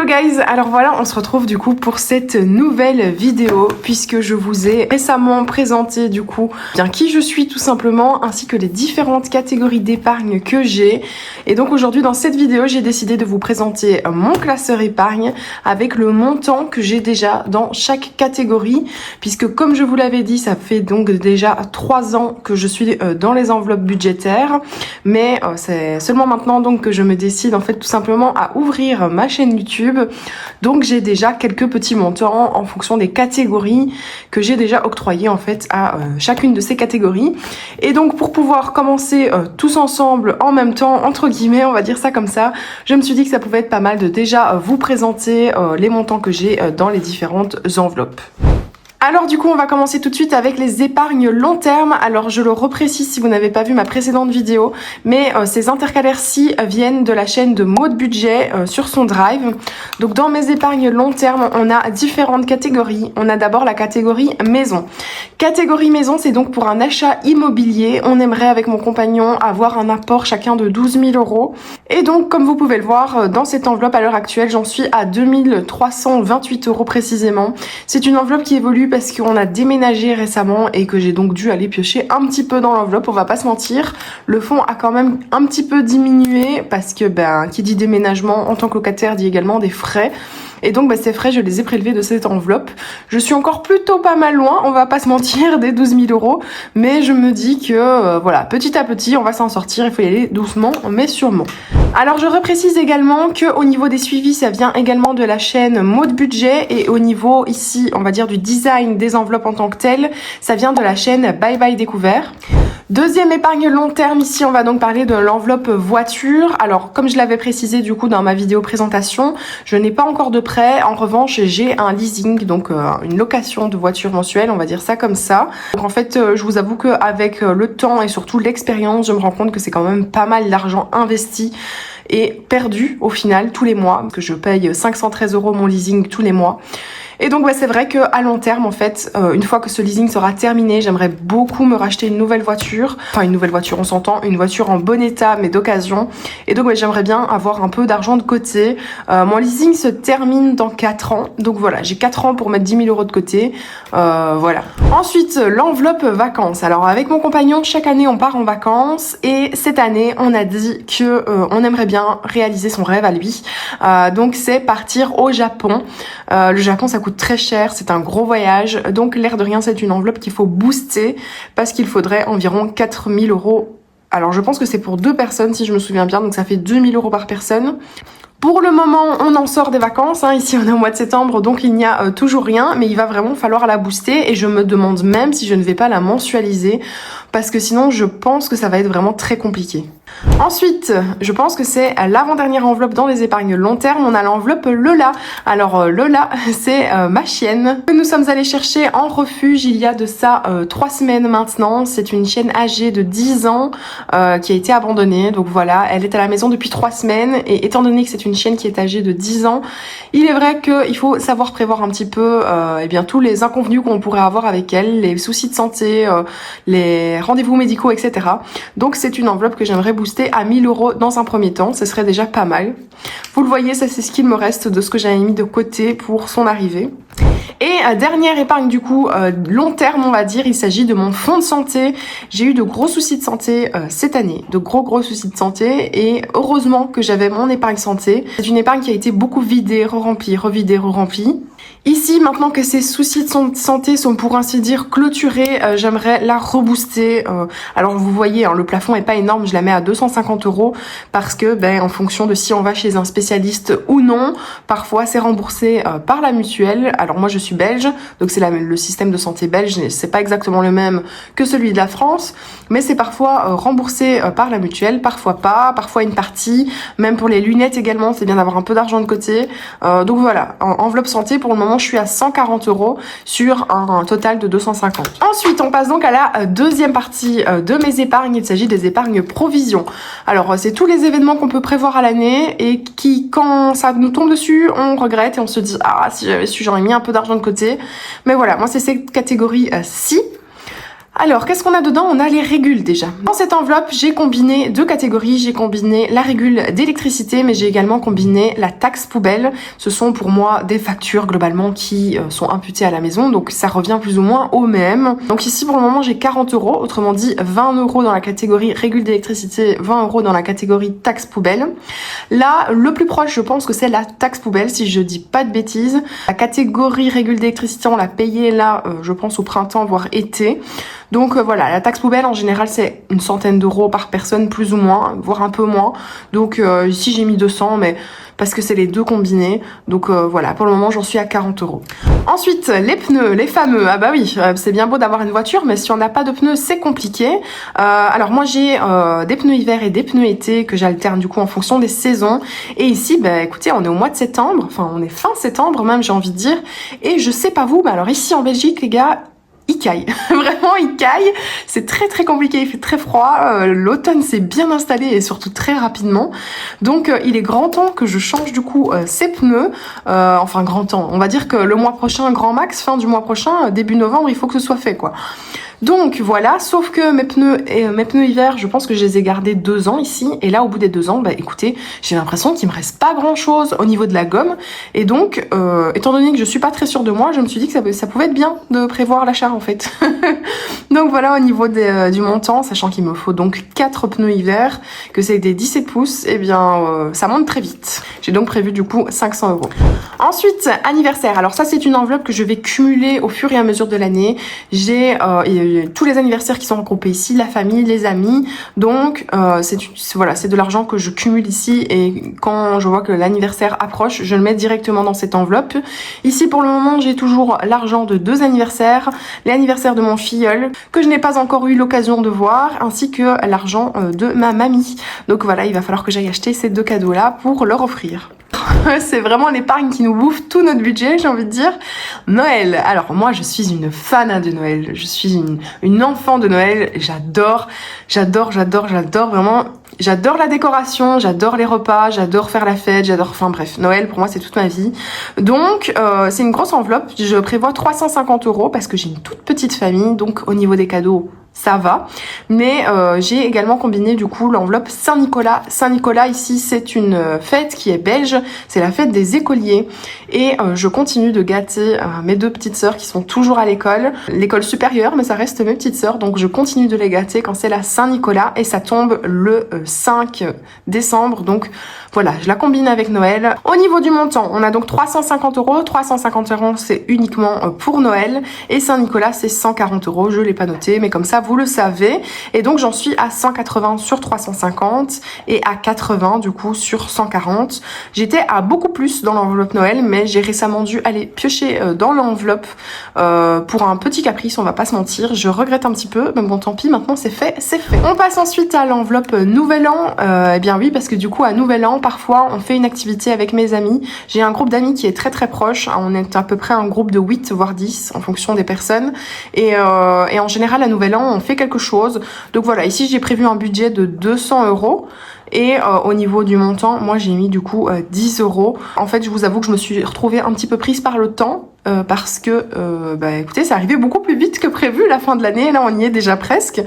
guys, alors voilà, on se retrouve du coup pour cette nouvelle vidéo puisque je vous ai récemment présenté du coup bien qui je suis tout simplement ainsi que les différentes catégories d'épargne que j'ai. Et donc aujourd'hui dans cette vidéo j'ai décidé de vous présenter mon classeur épargne avec le montant que j'ai déjà dans chaque catégorie puisque comme je vous l'avais dit ça fait donc déjà 3 ans que je suis dans les enveloppes budgétaires, mais c'est seulement maintenant donc que je me décide en fait tout simplement à ouvrir ma chaîne YouTube. Donc j'ai déjà quelques petits montants en fonction des catégories que j'ai déjà octroyées en fait à chacune de ces catégories. Et donc pour pouvoir commencer tous ensemble en même temps, entre guillemets, on va dire ça comme ça, je me suis dit que ça pouvait être pas mal de déjà vous présenter les montants que j'ai dans les différentes enveloppes. Alors du coup on va commencer tout de suite avec les épargnes long terme. Alors je le reprécise si vous n'avez pas vu ma précédente vidéo, mais ces intercalaires-ci viennent de la chaîne de Maud Budget sur son drive. Donc dans mes épargnes long terme on a différentes catégories. On a d'abord la catégorie maison. Catégorie maison, c'est donc pour un achat immobilier. On aimerait avec mon compagnon avoir un apport chacun de 12 000 €. Et donc comme vous pouvez le voir dans cette enveloppe à l'heure actuelle j'en suis à 2 328 € précisément. C'est une enveloppe qui évolue parce qu'on a déménagé récemment et que j'ai donc dû aller piocher un petit peu dans l'enveloppe, on va pas se mentir. Le fonds a quand même un petit peu diminué parce que qui dit déménagement en tant que locataire dit également des frais. Et donc ces frais je les ai prélevés de cette enveloppe. Je suis encore plutôt pas mal loin, on va pas se mentir, des 12 000 €, mais je me dis que voilà, petit à petit on va s'en sortir, il faut y aller doucement mais sûrement. Alors je reprécise également que au niveau des suivis ça vient également de la chaîne Maud Budget, et au niveau ici on va dire du design des enveloppes en tant que telles, ça vient de la chaîne Bye Bye Découvert. Deuxième épargne long terme, ici on va donc parler de l'enveloppe voiture. Alors comme je l'avais précisé du coup dans ma vidéo présentation, je n'ai pas encore de prêt. En revanche j'ai un leasing, donc une location de voiture mensuelle, on va dire ça comme ça. Donc en fait je vous avoue qu'avec le temps et surtout l'expérience, je me rends compte que c'est quand même pas mal d'argent investi et perdu au final tous les mois, que je paye 513 € mon leasing tous les mois. Et donc c'est vrai que à long terme en fait, une fois que ce leasing sera terminé, j'aimerais beaucoup me racheter une nouvelle voiture. Enfin une nouvelle voiture, on s'entend, une voiture en bon état mais d'occasion. Et donc j'aimerais bien avoir un peu d'argent de côté. Mon leasing se termine dans 4 ans. Donc voilà, j'ai 4 ans pour mettre 10 000 € de côté. Voilà. Ensuite, l'enveloppe vacances. Alors avec mon compagnon, chaque année on part en vacances. Et cette année, on a dit que on aimerait bien réaliser son rêve à lui. Donc c'est partir au Japon. Le Japon ça coûte très cher, c'est un gros voyage, donc l'air de rien c'est une enveloppe qu'il faut booster parce qu'il faudrait environ 4 000 €. Alors je pense que c'est pour 2 personnes si je me souviens bien, donc ça fait 2 000 € par personne. Pour le moment, on en sort des vacances, ici on est au mois de septembre, donc il n'y a toujours rien, mais il va vraiment falloir la booster et je me demande même si je ne vais pas la mensualiser parce que sinon je pense que ça va être vraiment très compliqué. Ensuite, je pense que c'est l'avant-dernière enveloppe dans les épargnes long terme, on a l'enveloppe Lola. Alors Lola, c'est ma chienne que nous sommes allés chercher en refuge il y a de ça 3 semaines maintenant. C'est une chienne âgée de 10 ans qui a été abandonnée, donc voilà, elle est à la maison depuis 3 semaines et étant donné que c'est une chienne qui est âgée de 10 ans, il est vrai qu'il faut savoir prévoir un petit peu tous les inconvenus qu'on pourrait avoir avec elle, les soucis de santé, les rendez-vous médicaux, etc. Donc c'est une enveloppe que j'aimerais booster à 1 000 € dans un premier temps, ce serait déjà pas mal. Vous le voyez, ça c'est ce qu'il me reste de ce que j'avais mis de côté pour son arrivée. Et dernière épargne du coup long terme on va dire, il s'agit de mon fonds de santé. J'ai eu de gros soucis de santé cette année, de gros soucis de santé, et heureusement que j'avais mon épargne santé. C'est une épargne qui a été beaucoup vidée, re-remplie, revidée, re-remplie. Ici, maintenant que ces soucis de santé sont pour ainsi dire clôturés, j'aimerais la rebooster. Alors vous voyez, le plafond est pas énorme, je la mets à 250 € parce que en fonction de si on va chez un spécialiste ou non, parfois c'est remboursé par la mutuelle. Alors moi je suis belge, donc c'est le système de santé belge, c'est pas exactement le même que celui de la France, mais c'est parfois remboursé par la mutuelle, parfois pas, parfois une partie, même pour les lunettes également, c'est bien d'avoir un peu d'argent de côté. Donc voilà, enveloppe santé pour le moment je suis à 140 € sur un total de 250. Ensuite on passe donc à la deuxième partie de mes épargnes, il s'agit des épargnes provisions. Alors c'est tous les événements qu'on peut prévoir à l'année et qui quand ça nous tombe dessus on regrette et on se dit ah si j'avais su j'aurais mis un peu d'argent de côté, mais voilà moi c'est cette catégorie ci. Alors, qu'est-ce qu'on a dedans? On a les régules déjà. Dans cette enveloppe, j'ai combiné deux catégories. J'ai combiné la régule d'électricité, mais j'ai également combiné la taxe poubelle. Ce sont pour moi des factures globalement qui sont imputées à la maison, donc ça revient plus ou moins au même. Donc ici, pour le moment, j'ai 40 €, autrement dit 20 € dans la catégorie régule d'électricité, 20 € dans la catégorie taxe poubelle. Là, le plus proche, je pense que c'est la taxe poubelle, si je dis pas de bêtises. La catégorie régule d'électricité, on l'a payée là, je pense au printemps, voire été. Donc voilà, la taxe poubelle en général c'est une centaine d'euros par personne plus ou moins, voire un peu moins. Donc ici j'ai mis 200 mais parce que c'est les deux combinés. Donc voilà, pour le moment j'en suis à 40 €. Ensuite, les pneus, les fameux. Ah bah oui, c'est bien beau d'avoir une voiture mais si on n'a pas de pneus c'est compliqué. Alors moi j'ai des pneus hiver et des pneus été que j'alterne du coup en fonction des saisons. Et ici, bah écoutez, on est au mois de septembre, enfin on est fin septembre même j'ai envie de dire. Et je sais pas vous, mais alors ici en Belgique les gars, il caille, vraiment il caille, c'est très compliqué, il fait très froid, l'automne s'est bien installé et surtout très rapidement, donc il est grand temps que je change du coup ces pneus, enfin grand temps, on va dire que le mois prochain, grand max, fin du mois prochain, début novembre, il faut que ce soit fait quoi. Donc voilà, sauf que mes pneus hiver, je pense que je les ai gardés 2 ans ici, et là au bout des 2 ans, bah écoutez, j'ai l'impression qu'il me reste pas grand chose au niveau de la gomme, et donc étant donné que je suis pas très sûre de moi, je me suis dit que ça pouvait être bien de prévoir l'achat en fait. Donc voilà, au niveau du montant, sachant qu'il me faut donc 4 pneus hiver, que c'est des 17 pouces, et bien ça monte très vite. J'ai donc prévu du coup 500 €. Ensuite, anniversaire, alors ça c'est une enveloppe que je vais cumuler au fur et à mesure de l'année. J'ai tous les anniversaires qui sont regroupés ici, la famille, les amis, donc c'est de l'argent que je cumule ici et quand je vois que l'anniversaire approche, je le mets directement dans cette enveloppe. Ici pour le moment j'ai toujours l'argent de 2 anniversaires, l'anniversaire de mon filleul que je n'ai pas encore eu l'occasion de voir, ainsi que l'argent de ma mamie. Donc voilà, il va falloir que j'aille acheter ces 2 cadeaux là pour leur offrir. C'est vraiment l'épargne qui nous bouffe tout notre budget, j'ai envie de dire. Noël. Alors moi, je suis une fan de Noël. Je suis une enfant de Noël. J'adore vraiment. J'adore la décoration, j'adore les repas, j'adore faire la fête, enfin bref, Noël pour moi c'est toute ma vie. Donc c'est une grosse enveloppe, je prévois 350 € parce que j'ai une toute petite famille, donc au niveau des cadeaux, ça va. Mais j'ai également combiné du coup l'enveloppe Saint-Nicolas. Saint-Nicolas ici c'est une fête qui est belge, c'est la fête des écoliers. Et je continue de gâter mes 2 petites sœurs qui sont toujours à l'école supérieure, mais ça reste mes petites sœurs, donc je continue de les gâter quand c'est la Saint-Nicolas et ça tombe le 5 décembre, donc voilà, je la combine avec Noël. Au niveau du montant, on a donc 350 €, 350 € c'est uniquement pour Noël et Saint-Nicolas c'est 140 €, je l'ai pas noté, mais comme ça vous le savez. Et donc j'en suis à 180 sur 350 et à 80 du coup sur 140. J'étais à beaucoup plus dans l'enveloppe Noël, mais j'ai récemment dû aller piocher dans l'enveloppe pour un petit caprice, on va pas se mentir. Je regrette un petit peu, mais bon tant pis, maintenant c'est fait, c'est fait. On passe ensuite à l'enveloppe Nouvel An. Eh bien oui, parce que du coup à Nouvel An, parfois on fait une activité avec mes amis. J'ai un groupe d'amis qui est très proche, on est à peu près un groupe de 8 voire 10 en fonction des personnes. Et en général à Nouvel An on fait quelque chose. Donc voilà, ici j'ai prévu un budget de 200 €. Et au niveau du montant, moi j'ai mis du coup 10 €. En fait, je vous avoue que je me suis retrouvée un petit peu prise par le temps parce que, écoutez, c'est arrivé beaucoup plus vite que prévu la fin de l'année. Là, on y est déjà presque.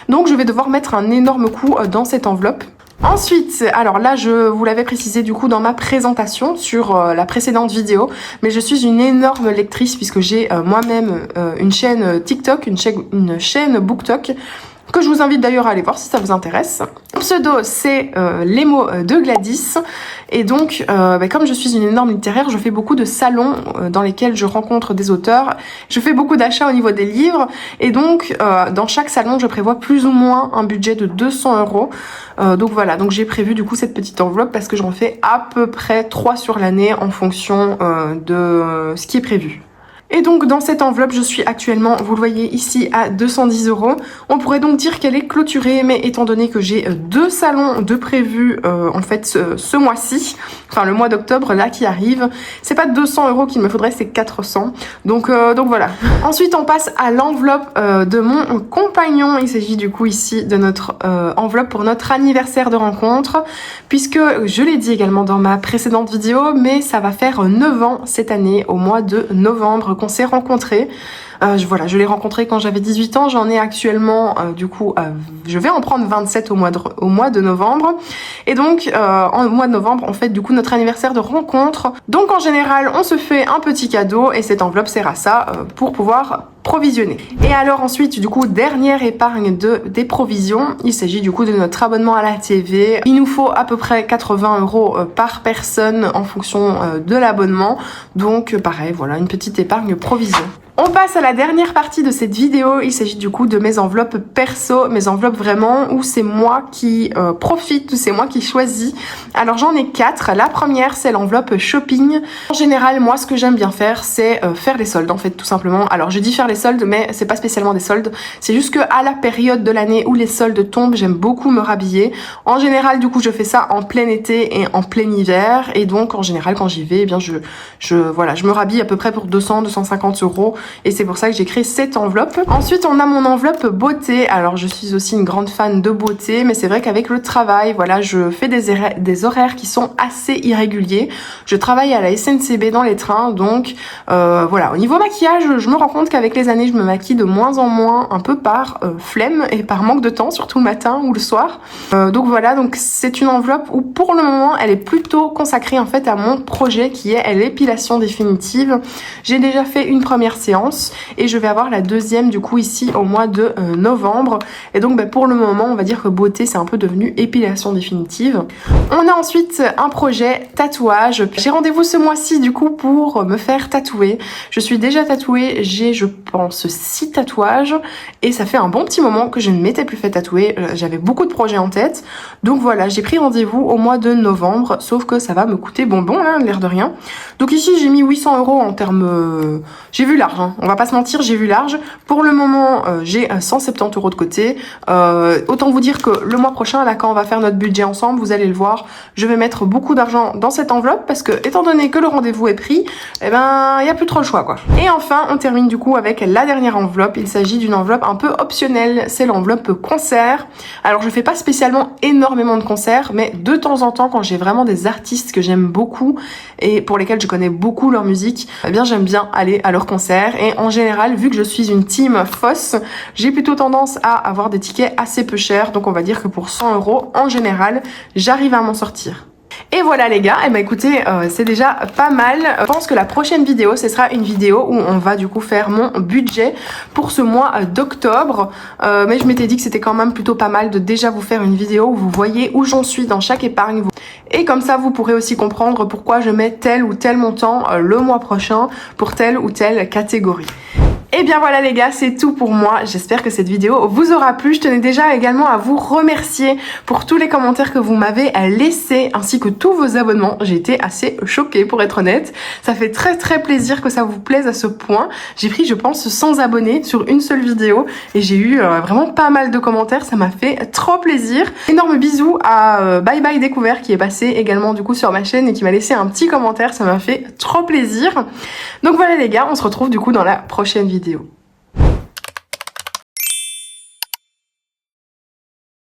Donc, je vais devoir mettre un énorme coup dans cette enveloppe. Ensuite, alors là je vous l'avais précisé du coup dans ma présentation sur la précédente vidéo, mais je suis une énorme lectrice puisque j'ai moi-même une chaîne TikTok, une chaîne BookTok, que je vous invite d'ailleurs à aller voir si ça vous intéresse. Mon pseudo c'est les mots de Gladys, et donc comme je suis une énorme littéraire, je fais beaucoup de salons dans lesquels je rencontre des auteurs, je fais beaucoup d'achats au niveau des livres, et donc dans chaque salon je prévois plus ou moins un budget de 200 €. Donc voilà, donc j'ai prévu du coup cette petite enveloppe parce que j'en fais à peu près 3 sur l'année en fonction de ce qui est prévu. Et donc dans cette enveloppe, je suis actuellement, vous le voyez ici, à 210 €. On pourrait donc dire qu'elle est clôturée, mais étant donné que j'ai 2 salons de prévus en fait ce mois-ci, enfin le mois d'octobre là qui arrive, c'est pas 200 € qu'il me faudrait, c'est 400. Donc voilà. Ensuite on passe à l'enveloppe de mon compagnon. Il s'agit du coup ici de notre enveloppe pour notre anniversaire de rencontre, puisque je l'ai dit également dans ma précédente vidéo, mais ça va faire 9 ans cette année au mois de novembre qu'on s'est rencontrés. Voilà, je l'ai rencontré quand j'avais 18 ans, j'en ai actuellement je vais en prendre 27 au mois de novembre. Et donc en mois de novembre, on fête du coup notre anniversaire de rencontre. Donc en général, on se fait un petit cadeau et cette enveloppe sert à ça pour pouvoir provisionner. Et alors ensuite, du coup, dernière épargne des provisions, il s'agit du coup de notre abonnement à la TV. Il nous faut à peu près 80 € par personne en fonction de l'abonnement. Donc pareil, voilà, une petite épargne provision. On passe à la dernière partie de cette vidéo, il s'agit du coup de mes enveloppes perso, mes enveloppes vraiment où c'est moi qui profite, où c'est moi qui choisis. Alors j'en ai 4, la première c'est l'enveloppe shopping. En général moi ce que j'aime bien faire c'est faire les soldes en fait tout simplement. Alors je dis faire les soldes mais c'est pas spécialement des soldes, c'est juste que à la période de l'année où les soldes tombent j'aime beaucoup me rhabiller. En général du coup je fais ça en plein été et en plein hiver et donc en général quand j'y vais eh bien je me rhabille à peu près pour 200-250 €. Et c'est pour ça que j'ai créé cette enveloppe. Ensuite, on a mon enveloppe beauté. Alors, je suis aussi une grande fan de beauté, mais c'est vrai qu'avec le travail, voilà, je fais des horaires qui sont assez irréguliers. Je travaille à la SNCB dans les trains, donc voilà. Au niveau maquillage, je me rends compte qu'avec les années, je me maquille de moins en moins, un peu par flemme et par manque de temps, surtout le matin ou le soir. Donc voilà, donc c'est une enveloppe où pour le moment, elle est plutôt consacrée en fait à mon projet qui est l'épilation définitive. J'ai déjà fait une première séance et je vais avoir la deuxième du coup ici au mois de novembre et donc pour le moment on va dire que beauté c'est un peu devenu épilation définitive. On a ensuite un projet tatouage. J'ai rendez-vous ce mois-ci du coup pour me faire tatouer. Je suis déjà tatouée, j'ai je pense 6 tatouages et ça fait un bon petit moment que je ne m'étais plus fait tatouer. J'avais beaucoup de projets en tête donc voilà, j'ai pris rendez-vous au mois de novembre, sauf que ça va me coûter bonbon hein, l'air de rien. Donc ici j'ai mis 800 € en termes j'ai vu large hein. On va pas se mentir, j'ai vu large. Pour le moment, j'ai 170 € de côté. Autant vous dire que le mois prochain, là, quand on va faire notre budget ensemble, vous allez le voir, je vais mettre beaucoup d'argent dans cette enveloppe parce que, étant donné que le rendez-vous est pris, eh ben, il n'y a plus trop le choix, quoi. Et enfin, on termine du coup avec la dernière enveloppe. Il s'agit d'une enveloppe un peu optionnelle. C'est l'enveloppe concert. Alors, je fais pas spécialement énormément de concerts, mais de temps en temps, quand j'ai vraiment des artistes que j'aime beaucoup et pour lesquels je connais beaucoup leur musique, eh bien, j'aime bien aller à leur concert. Et en général, vu que je suis une team FOSS, j'ai plutôt tendance à avoir des tickets assez peu chers. Donc on va dire que pour 100 €, en général, j'arrive à m'en sortir. Et voilà les gars, et bah écoutez, c'est déjà pas mal. Je pense que la prochaine vidéo, ce sera une vidéo où on va du coup faire mon budget pour ce mois d'octobre. Mais je m'étais dit que c'était quand même plutôt pas mal de déjà vous faire une vidéo où vous voyez où j'en suis dans chaque épargne. Et comme ça, vous pourrez aussi comprendre pourquoi je mets tel ou tel montant le mois prochain pour telle ou telle catégorie. Et bien voilà les gars, c'est tout pour moi. J'espère que cette vidéo vous aura plu. Je tenais déjà également à vous remercier pour tous les commentaires que vous m'avez laissés ainsi que tous vos abonnements. J'ai été assez choquée pour être honnête. Ça fait très très plaisir que ça vous plaise à ce point. J'ai pris je pense 100 abonnés sur une seule vidéo et j'ai eu vraiment pas mal de commentaires. Ça m'a fait trop plaisir. Énorme bisous à Bye Bye Découvert qui est passé également du coup sur ma chaîne et qui m'a laissé un petit commentaire. Ça m'a fait trop plaisir. Donc voilà les gars, on se retrouve du coup dans la prochaine vidéo.